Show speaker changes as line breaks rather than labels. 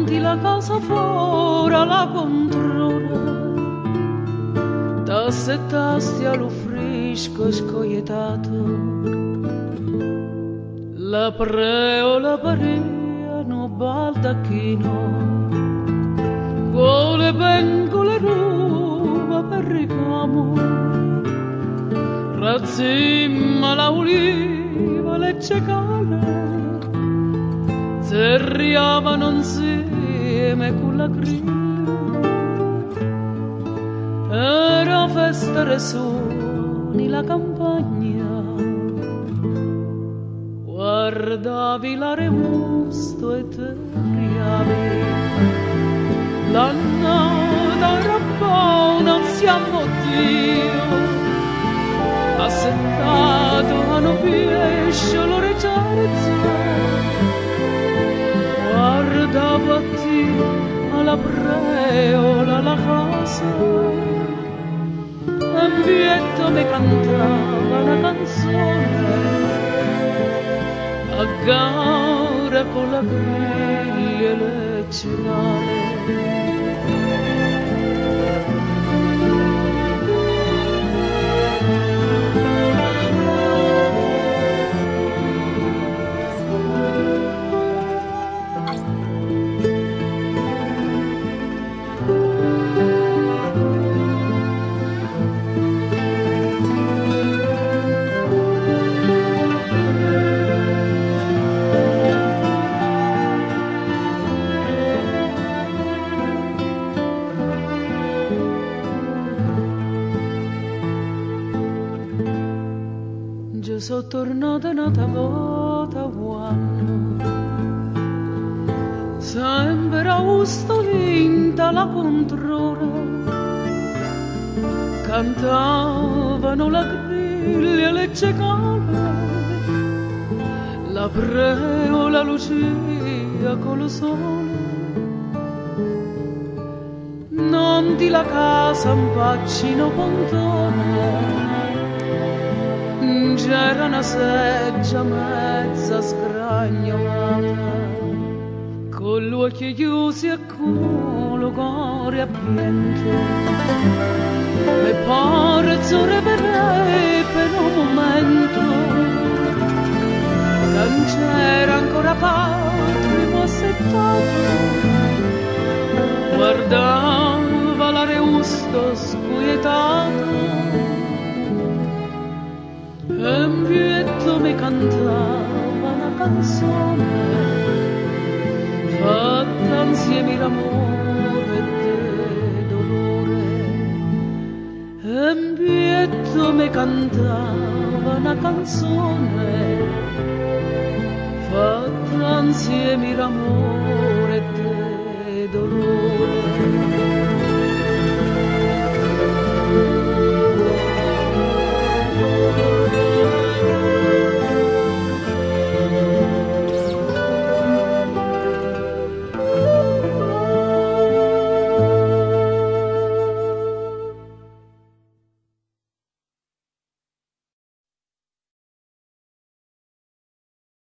di la casa fuori la controra, da settasti all'uffrisco scoietato, la preo la paria no baldacchino, con le pencole ruba per ricamo, razzimma la uliva le cecale, serriavano insieme con la griglia, era festa re suoni la campagna, guardavi la remusto e te riavi, l'annata era buona, siamo Dio, assentato a non riesce l'orecchiarizza, guardavo a te alla preola la casa, e un bietto mi cantava una canzone, a gara con la griglia e le cicale. Sono tornata un'altra volta quando sembra ustolinta la controra, cantavano la griglia e le cicale, la preo la lucia con lo sole, non di la casa un paccino pontone, c'era una seggia mezza sgragnolata, con gli occhi chiusi e con il cuore a pianto, e pare sorreverei per un momento, non c'era ancora patria settato, guardava la reusto squietato, e un bietto mi cantava una canzone fatta insieme d'amore e di dolore, e un bietto mi cantava una canzone fatta insieme d'amore e di dolore.